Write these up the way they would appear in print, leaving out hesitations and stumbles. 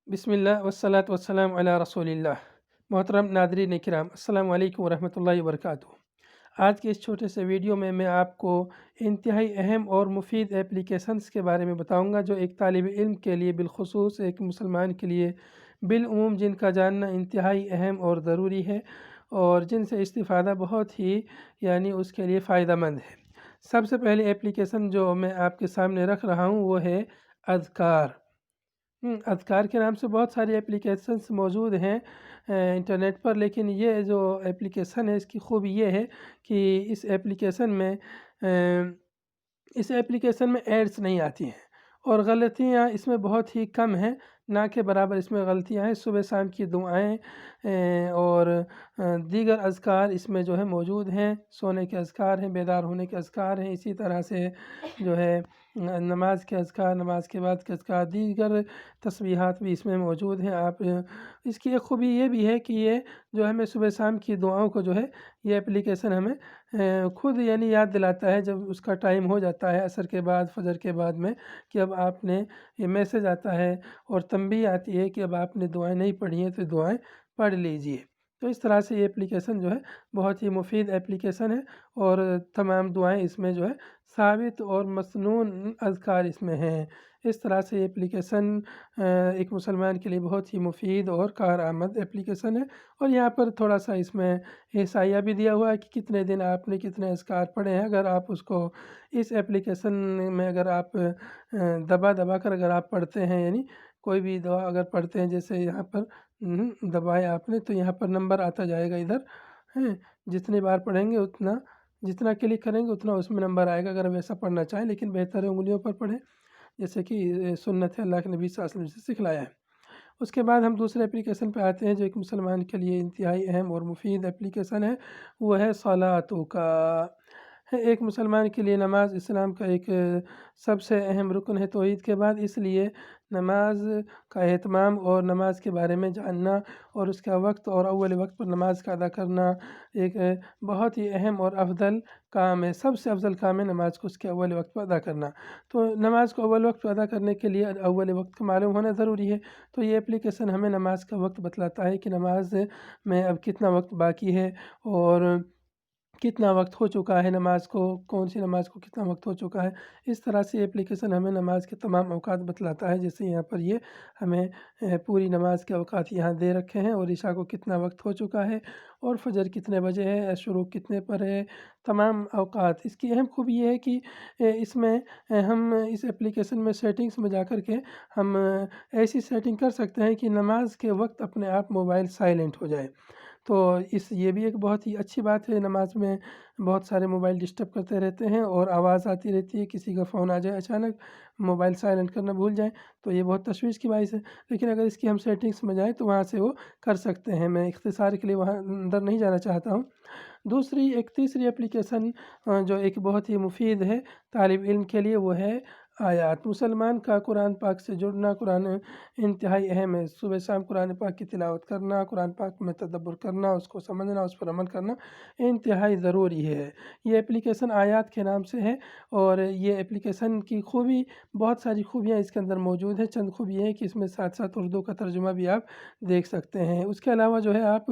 بسم اللہ والصلاة والسلام علی رسول اللہ۔ محترم ناظرین کرام، السلام علیکم ورحمۃ اللہ وبرکاتہ۔ آج کے اس چھوٹے سے ویڈیو میں آپ کو انتہائی اہم اور مفید اپلیکیشنز کے بارے میں بتاؤں گا جو ایک طالب علم کے لیے بالخصوص ایک مسلمان کے لیے بالعموم جن کا جاننا انتہائی اہم اور ضروری ہے اور جن سے استفادہ بہت ہی اس کے لیے فائدہ مند ہے۔ سب سے پہلے اپلیکیشن جو میں آپ کے سامنے رکھ رہا ہوں وہ ہے اذکار۔ اذکار کے نام سے بہت ساری اپلیکیشنز موجود ہیں انٹرنیٹ پر، لیکن یہ جو اپلیکیشن ہے اس کی خوبی یہ ہے کہ اس ایپلیکیشن میں ایڈز نہیں آتی ہیں اور غلطیاں اس میں بہت ہی کم ہیں، نہ کے برابر اس میں غلطیاں ہیں۔ صبح شام کی دعائیں اور دیگر اذکار اس میں جو ہے موجود ہیں، سونے کے اذکار ہیں، بیدار ہونے کے اذکار ہیں، اسی طرح سے جو ہے نماز کے اذکار، نماز کے بعد کے اذکار، دیگر تسبیحات بھی اس میں موجود ہیں۔ اس کی ایک خوبی یہ بھی ہے کہ یہ جو ہمیں صبح شام کی دعاؤں کو جو ہے یہ اپلیکیشن ہمیں خود یاد دلاتا ہے جب اس کا ٹائم ہو جاتا ہے عصر کے بعد، فجر کے بعد میں، کہ اب آپ نے یہ میسج آتا ہے اور تنبیہ آتی ہے کہ اب آپ نے دعائیں نہیں پڑھی ہیں تو دعائیں پڑھ لیجئے۔ تو اس طرح سے یہ اپلیکیشن جو ہے بہت ہی مفید اپلیکیشن ہے اور تمام دعائیں اس میں جو ہے ثابت اور مسنون اذکار اس میں ہیں۔ اس طرح سے یہ اپلیکیشن ایک مسلمان کے لیے بہت ہی مفید اور کارآمد اپلیکیشن ہے، اور یہاں پر تھوڑا سا اس میں احصائیہ بھی دیا ہوا ہے کہ کتنے دن آپ نے کتنے اذکار پڑھے ہیں۔ اگر آپ اس کو اس اپلیکیشن میں اگر آپ دبا دبا کر اگر آپ پڑھتے ہیں، کوئی بھی دعا اگر پڑھتے ہیں، جیسے یہاں پر دبایا آپ نے تو یہاں پر نمبر آتا جائے گا ادھر، جتنی بار پڑھیں گے اتنا، جتنا کلک کریں گے اتنا اس میں نمبر آئے گا اگر ویسا پڑھنا چاہیں، لیکن بہتر ہے انگلیوں پر پڑھیں جیسے کہ سنت ہے اللہ کے نبی صلی اللہ علیہ وسلم سے سکھلایا ہے۔ اس کے بعد ہم دوسرے اپلیکیشن پہ آتے ہیں جو ایک مسلمان کے لیے انتہائی اہم اور مفید اپلیکیشن ہے، وہ ہے صلاتو کا۔ ایک مسلمان کے لیے نماز اسلام کا ایک سب سے اہم رکن ہے توحید کے بعد، اس لیے نماز کا اہتمام اور نماز کے بارے میں جاننا اور اس کا وقت اور اول وقت پر نماز کا ادا کرنا ایک بہت ہی اہم اور افضل کام ہے۔ سب سے افضل کام ہے نماز کو اس کے اول وقت پر ادا کرنا۔ تو نماز کو اول وقت پر ادا کرنے کے لیے اول وقت کا معلوم ہونا ضروری ہے۔ تو یہ اپلیکیشن ہمیں نماز کا وقت بتلاتا ہے کہ نماز میں اب کتنا وقت باقی ہے اور کتنا وقت ہو چکا ہے، نماز کو کون سی نماز کو کتنا وقت ہو چکا ہے۔ اس طرح سے اپلیکیشن ہمیں نماز کے تمام اوقات بتلاتا ہے، جیسے یہاں پر یہ ہمیں پوری نماز کے اوقات یہاں دے رکھے ہیں اور عشاء کو کتنا وقت ہو چکا ہے اور فجر کتنے بجے ہے، شروع کتنے پر ہے، تمام اوقات۔ اس کی اہم خوبی یہ ہے کہ اس میں ہم اس اپلیکیشن میں سیٹنگز میں جا کر کے ہم ایسی سیٹنگ کر سکتے ہیں کہ نماز کے وقت اپنے آپ موبائل سائلنٹ ہو جائے۔ تو یہ بھی ایک بہت ہی اچھی بات ہے۔ نماز میں بہت سارے موبائل ڈسٹرب کرتے رہتے ہیں اور آواز آتی رہتی ہے، کسی کا فون آ جائے اچانک، موبائل سائلنٹ کرنا بھول جائیں تو یہ بہت تشویش کی باعث ہے، لیکن اگر اس کی ہم سیٹنگز میں جائیں تو وہاں سے وہ کر سکتے ہیں۔ میں اختصار کے لیے وہاں اندر نہیں جانا چاہتا ہوں۔ تیسری اپلیکیشن جو ایک بہت ہی مفید ہے طالب علم کے لیے، وہ ہے آیات۔ مسلمان کا قرآن پاک سے جڑنا، قرآن انتہائی اہم ہے۔ صبح شام قرآن پاک کی تلاوت کرنا، قرآن پاک میں تدبر کرنا، اس کو سمجھنا، اس پر عمل کرنا انتہائی ضروری ہے۔ یہ اپلیکیشن آیات کے نام سے ہے اور یہ اپلیکیشن کی خوبی، بہت ساری خوبیاں اس کے اندر موجود ہیں۔ چند خوبی یہ ہے کہ اس میں ساتھ ساتھ اردو کا ترجمہ بھی آپ دیکھ سکتے ہیں۔ اس کے علاوہ جو ہے آپ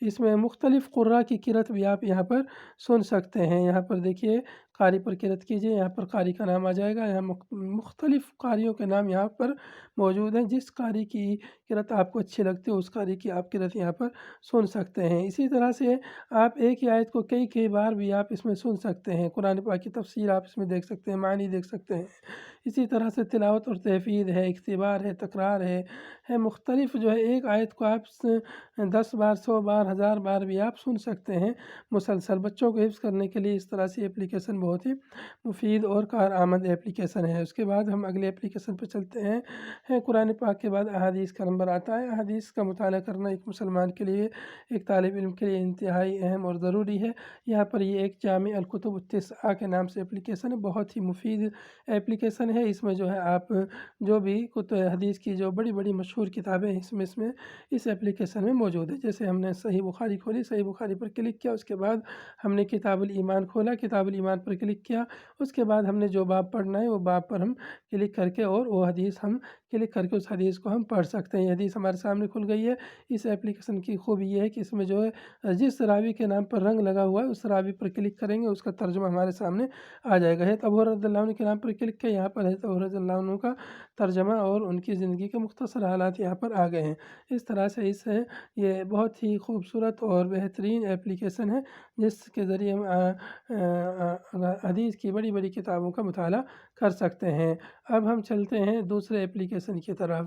اس میں مختلف قراء کی قرأت بھی آپ یہاں پر سن سکتے ہیں۔ یہاں پر دیکھیے، قاری پر قرأت کیجئے، یہاں پر قاری کا نام آ جائے گا۔ یہاں مختلف قاریوں کے نام یہاں پر موجود ہیں۔ جس قاری کی قرأت آپ کو اچھی لگتی ہے اس قاری کی آپ قرأت یہاں پر سن سکتے ہیں۔ اسی طرح سے آپ ایک ہی آیت کو کئی بار بھی آپ اس میں سن سکتے ہیں۔ قرآن پاک کی تفسیر آپ اس میں دیکھ سکتے ہیں، معنی دیکھ سکتے ہیں۔ اسی طرح سے تلاوت اور تحفیظ ہے، اختبار ہے، تکرار ہے، مختلف جو ہے ایک آیت کو آپ 10 بار، 100 بار، 1000 بار بھی آپ سن سکتے ہیں مسلسل۔ بچوں کو حفظ کرنے کے لیے اس طرح سے اپلیکیشن بہت ہی مفید اور کارآمد اپلیکیشن ہے۔ اس کے بعد ہم اگلے اپلیکیشن پہ چلتے ہیں۔ قرآن پاک کے بعد احادیث کا نمبر آتا ہے۔ احادیث کا مطالعہ کرنا ایک مسلمان کے لیے، ایک طالب علم کے لیے انتہائی اہم اور ضروری ہے۔ یہاں پر یہ ایک جامع الکتب التسعہ کے نام سے اپلیکیشن ہے، بہت ہی مفید اپلیکیشن ہے۔ اس میں جو ہے آپ جو بھی حدیث کی جو بڑی بڑی مشہور کتابیں اس اپلیکیشن میں موجود ہے۔ جیسے ہم نے صحیح بخاری کھولی، صحیح بخاری پر کلک کیا، اس کے بعد ہم نے کتاب الایمان کھولا، کتاب الایمان پر کلک کیا، اس کے بعد ہم نے جو باب پڑھنا ہے وہ باب پر ہم کلک کر کے اور وہ حدیث ہم کلک کر کے اس حدیث کو ہم پڑھ سکتے ہیں۔ یہ حدیث ہمارے سامنے کھل گئی ہے۔ اس اپلیکیشن کی خوبی یہ ہے کہ اس میں جو ہے جس راوی کے نام پر رنگ لگا ہوا ہے اس راوی پر کلک کریں گے، اس کا ترجمہ ہمارے سامنے آ جائے گا۔ حضرت ابو ہریرہ رضی اللہ عنہ کے نام پر کلک کیا، یہاں پر حضرت ابو ہریرہ رضی اللہ عنہ کا ترجمہ اور ان کی زندگی کے مختصر حالات یہاں پر آ گئے ہیں۔ اس طرح سے یہ بہت ہی خوبصورت اور بہترین اپلیکیشن ہے جس کے ذریعے ہم حدیث کی بڑی بڑی کتابوں کا مطالعہ کر سکتے ہیں۔ اب ہم چلتے ہیں دوسرے اپلیکیشن کی طرف۔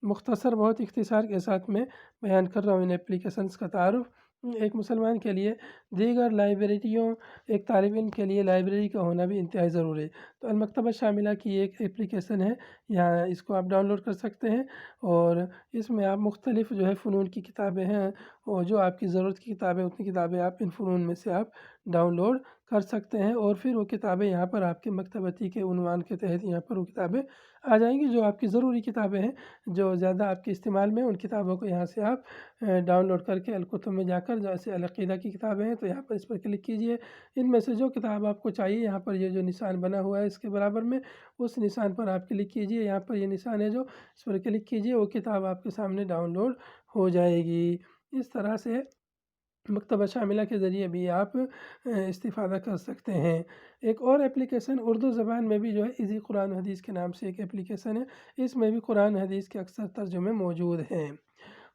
مختصر بہت اختصار کے ساتھ میں بیان کر رہا ہوں ان اپلیکیشنز کا تعارف۔ ایک مسلمان کے لیے دیگر لائبریریوں، ایک طالب علم کے لیے لائبریری کا ہونا بھی انتہائی ضروری ہے۔ تو المکتبہ شاملہ کی ایک اپلیکیشن ہے، یہاں اس کو آپ ڈاؤن لوڈ کر سکتے ہیں اور اس میں آپ مختلف جو ہے فنون کی کتابیں ہیں اور جو آپ کی ضرورت کی کتابیں اتنی کتابیں آپ ان فنون میں سے آپ ڈاؤن لوڈ کر سکتے ہیں اور پھر وہ کتابیں یہاں پر آپ کے مکتبتی کے عنوان کے تحت یہاں پر وہ کتابیں آ جائیں گی جو آپ کی ضروری کتابیں ہیں، جو زیادہ آپ کے استعمال میں، ان کتابوں کو یہاں سے آپ ڈاؤن لوڈ کر کے الکتب میں جا کر، جیسے العقیدہ کی کتابیں ہیں تو یہاں پر اس پر کلک کیجئے۔ ان میں سے جو کتاب آپ کو چاہیے، یہاں پر یہ جو نشان بنا ہوا ہے اس کے برابر میں، اس نشان پر آپ کلک کیجئے۔ یہاں پر یہ نشان ہے جو، اس پر کلک کیجئے، وہ کتاب آپ کے سامنے ڈاؤن لوڈ ہو جائے گی۔ اس طرح سے مکتبہ شاملہ کے ذریعے بھی آپ استفادہ کر سکتے ہیں۔ ایک اور اپلیکیشن اردو زبان میں بھی جو ہے ایزی قرآن و حدیث کے نام سے ایک اپلیکیشن ہے، اس میں بھی قرآن و حدیث کے اکثر ترجمے موجود ہیں۔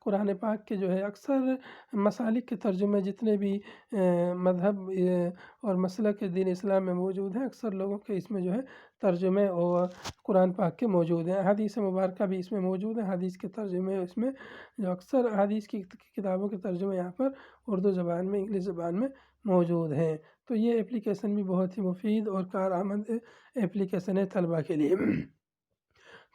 قرآن پاک کے جو ہے اکثر مسالک کے ترجمے جتنے بھی مذہب اور مسلک کے دین اسلام میں موجود ہیں، اکثر لوگوں کے اس میں جو ہے ترجمے اور قرآن پاک کے موجود ہیں۔ حدیث مبارکہ بھی اس میں موجود ہیں، حدیث کے ترجمے اس میں جو اکثر حدیث کی کتابوں کے ترجمے یہاں پر اردو زبان میں، انگلش زبان میں موجود ہیں۔ تو یہ اپلیکیشن بھی بہت ہی مفید اور کارآمد اپلیکیشن ہے طلباء کے لیے۔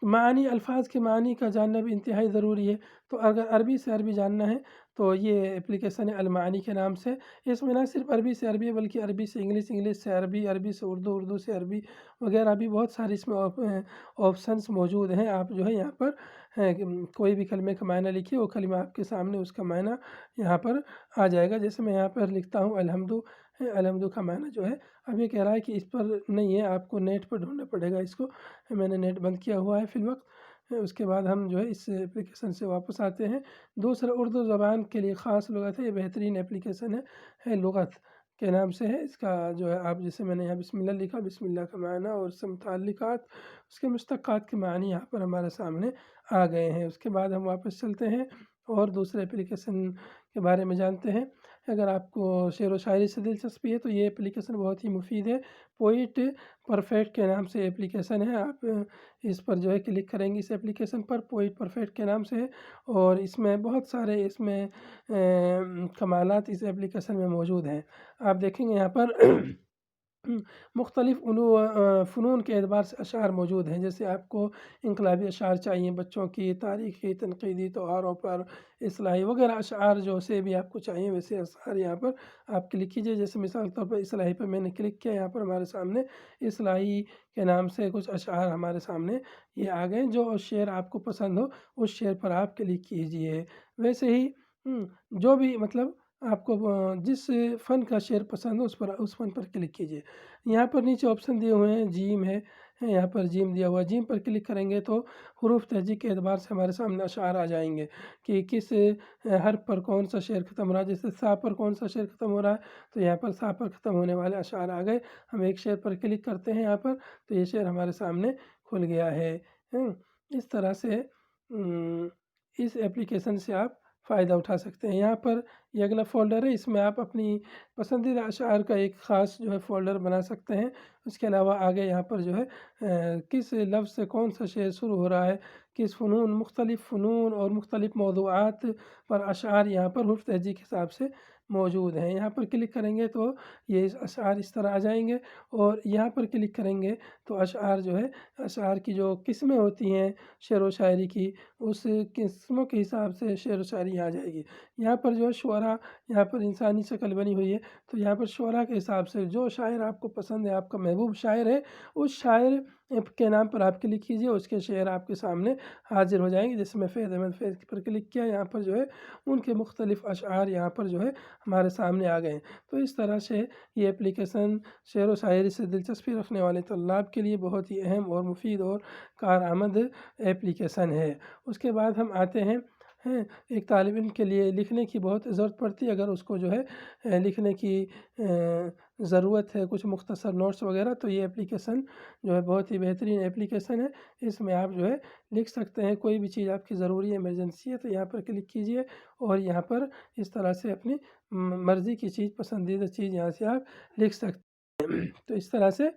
معانی، الفاظ کے معنی کا جاننا بھی انتہائی ضروری ہے۔ تو اگر عربی سے عربی جاننا ہے تو یہ اپلیکیشن ہے المعانی کے نام سے۔ اس میں نہ صرف عربی سے عربی بلکہ عربی سے انگلش، انگلش سے عربی، عربی سے اردو، اردو سے عربی وغیرہ بھی بہت ساری اس میں آپشنس موجود ہیں۔ آپ جو ہے یہاں پر کوئی بھی کلمے کا معنی لکھیے، وہ کلمہ آپ کے سامنے اس کا معنی یہاں پر آ جائے گا۔ جیسے میں یہاں پر لکھتا ہوں الحمد، الحمد کا معنی جو ہے، اب یہ کہہ رہا ہے کہ اس پر نہیں ہے، آپ کو نیٹ پر ڈھونڈنا پڑے گا اس کو۔ میں نے نیٹ بند کیا ہوا ہے فی الوقت۔ اس کے بعد ہم جو ہے اس اپلیکیشن سے واپس آتے ہیں۔ دوسرا اردو زبان کے لیے خاص لغت ہے، یہ بہترین اپلیکیشن ہے لغت کے نام سے ہے۔ اس کا جو ہے آپ، جیسے میں نے یہاں بسم اللہ لکھا، بسم اللہ کا معنی اور اس سے متعلقات، اس کے مشتقات کے معنی یہاں پر ہمارے سامنے آ گئے ہیں۔ اس کے بعد ہم واپس چلتے ہیں اور دوسرے اپلیکیشن کے بارے میں جانتے ہیں۔ اگر آپ کو شعر و شاعری سے دلچسپی ہے تو یہ اپلیکیشن بہت ہی مفید ہے۔ پوئٹ پرفیکٹ کے نام سے اپلیکیشن ہے، آپ اس پر جو ہے کلک کریں گے اس اپلیکیشن پر، پوئٹ پرفیکٹ کے نام سے ہے اور اس میں بہت سارے اس میں کمالات اس اپلیکیشن میں موجود ہیں۔ آپ دیکھیں گے یہاں پر مختلف فنون کے اعتبار سے اشعار موجود ہیں، جیسے آپ کو انقلابی اشعار چاہیے، بچوں کی تاریخی، تنقیدی، تہواروں پر، اصلاحی وغیرہ اشعار جو سے بھی آپ کو چاہیے ویسے اشعار یہاں پر آپ کلک کیجئے۔ جیسے مثال کے طور پر اصلاحی پر میں نے کلک کیا، یہاں پر ہمارے سامنے اصلاحی کے نام سے کچھ اشعار ہمارے سامنے یہ آ گئے۔ جو شعر آپ کو پسند ہو اس شعر پر آپ کلک کیجئے۔ ویسے ہی جو بھی مطلب آپ کو جس فن کا شعر پسند ہو اس فن پر کلک کیجئے۔ یہاں پر نیچے آپشن دیے ہوئے ہیں، جیم ہے، یہاں پر جیم دیا ہوا ہے، جیم پر کلک کریں گے تو حروف تہجی کے اعتبار سے ہمارے سامنے اشعار آ جائیں گے کہ کس حرف پر کون سا شعر ختم ہو رہا ہے۔ جیسے سا پر کون سا شعر ختم ہو رہا ہے تو یہاں پر سا پر ختم ہونے والے اشعار آ گئے۔ ہم ایک شعر پر کلک کرتے ہیں یہاں پر تو یہ شعر ہمارے سامنے کھل گیا ہے۔ اس طرح سے اس اپلیکیشن سے آپ فائدہ اٹھا سکتے ہیں۔ یہاں پر یہ اگلا فولڈر ہے، اس میں آپ اپنی پسندیدہ اشعار کا ایک خاص جو ہے فولڈر بنا سکتے ہیں۔ اس کے علاوہ آگے یہاں پر جو ہے کس لفظ سے کون سا شعر شروع ہو رہا ہے، کس فنون، مختلف فنون اور مختلف موضوعات پر اشعار یہاں پر حروف تہجی کے حساب سے موجود ہیں۔ یہاں پر کلک کریں گے تو یہ اشعار اس طرح آ جائیں گے اور یہاں پر کلک کریں گے تو اشعار جو ہے، اشعار کی جو قسمیں ہوتی ہیں شعر و شاعری کی، اس قسموں کے حساب سے شعر و شاعری آ جائے گی۔ یہاں پر جو ہے شعراء، یہاں پر انسانی شکل بنی ہوئی ہے تو یہاں پر شعراء کے حساب سے جو شاعر آپ کو پسند ہے، آپ کا محبوب شاعر ہے، اس شاعر کے نام پر آپ کلک کیجئے، اس کے شعر آپ کے سامنے حاضر ہو جائیں گے۔ جیسے میں فیض احمد فیض پر کلک کیا، یہاں پر جو ہے ان کے مختلف اشعار یہاں پر جو ہے ہمارے سامنے آ گئے ہیں۔ تو اس طرح سے یہ اپلیکیشن شعر و شاعری سے دلچسپی رکھنے والے طلاب کے لیے بہت ہی اہم اور مفید اور کارآمد اپلیکیشن ہے۔ اس کے بعد ہم آتے ہیں ایک طالب علم کے لیے لکھنے کی بہت ضرورت پڑتی ہے، اگر اس کو جو ہے لکھنے کی ضرورت ہے کچھ مختصر نوٹس وغیرہ، تو یہ اپلیکیشن جو ہے بہت ہی بہترین اپلیکیشن ہے۔ اس میں آپ جو ہے لکھ سکتے ہیں، کوئی بھی چیز آپ کی ضروری ہے، ایمرجنسی ہے، تو یہاں پر کلک کیجئے اور یہاں پر اس طرح سے اپنی مرضی کی چیز، پسندیدہ چیز یہاں سے آپ لکھ سکتے ہیں۔ تو اس طرح سے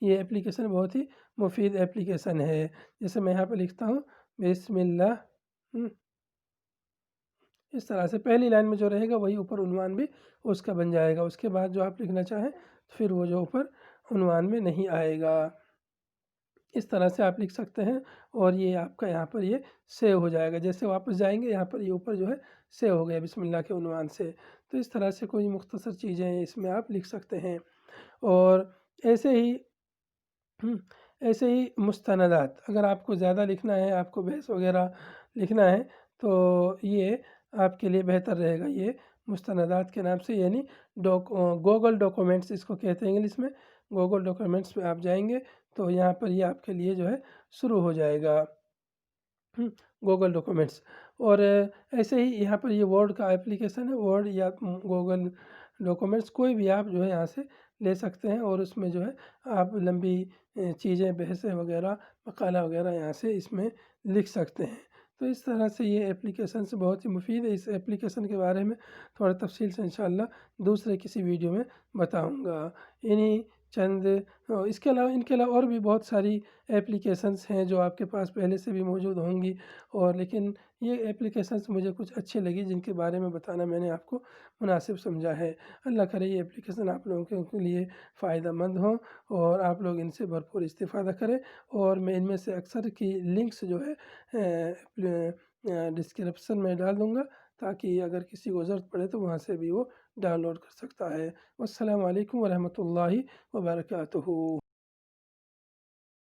یہ اپلیکیشن بہت ہی مفید اپلیکیشن ہے۔ جیسے میں یہاں پہ لکھتا ہوں بسم اللہ، اس طرح سے پہلی لائن میں جو رہے گا وہی اوپر عنوان بھی اس کا بن جائے گا۔ اس کے بعد جو آپ لکھنا چاہیں پھر وہ جو اوپر عنوان میں نہیں آئے گا۔ اس طرح سے آپ لکھ سکتے ہیں اور یہ آپ کا یہاں پر یہ سیو ہو جائے گا۔ جیسے واپس جائیں گے یہاں پر یہ اوپر جو ہے سیو ہو گیا بسم اللہ کے عنوان سے۔ تو اس طرح سے کوئی مختصر چیزیں اس میں آپ لکھ سکتے ہیں۔ اور ایسے ہی مستندات، اگر آپ کو زیادہ لکھنا ہے، آپ کو بحث وغیرہ لکھنا ہے تو یہ آپ کے لیے بہتر رہے گا۔ یہ مستندات کے نام سے، یعنی گوگل ڈاکومنٹس اس کو کہتے ہیں انگلش میں۔ گوگل ڈاکومنٹس میں آپ جائیں گے تو یہاں پر یہ آپ کے لیے جو ہے شروع ہو جائے گا گوگل ڈاکومنٹس۔ اور ایسے ہی یہاں پر یہ ورڈ کا اپلیکیشن ہے، ورڈ یا گوگل ڈاکومنٹس کوئی بھی آپ جو ہے یہاں سے لے سکتے ہیں، اور اس میں جو ہے آپ لمبی چیزیں، بحثیں وغیرہ، مقالہ وغیرہ یہاں سے اس میں لکھ سکتے ہیں۔ تو اس طرح سے یہ اپلیکیشن سے بہت ہی مفید ہے۔ اس اپلیکیشن کے بارے میں تھوڑا تفصیل سے انشاءاللہ دوسرے کسی ویڈیو میں بتاؤں گا۔ انہی چند ان کے علاوہ اور بھی بہت ساری اپلیکیشنس ہیں جو آپ کے پاس پہلے سے بھی موجود ہوں گی، اور لیکن یہ اپلیکیشنس مجھے کچھ اچھے لگی جن کے بارے میں بتانا میں نے آپ کو مناسب سمجھا ہے۔ اللہ کرے یہ اپلیکیشن آپ لوگوں کے لیے فائدہ مند ہوں اور آپ لوگ ان سے بھرپور استفادہ کریں، اور میں ان میں سے اکثر کی لنکس جو ہے ڈسکرپشن میں ڈال دوں گا، تاکہ اگر کسی کو ضرورت پڑے تو وہاں سے بھی وہ ڈاؤن لوڈ کر سکتا ہے۔ والسلام علیکم ورحمۃ اللہ وبرکاتہ۔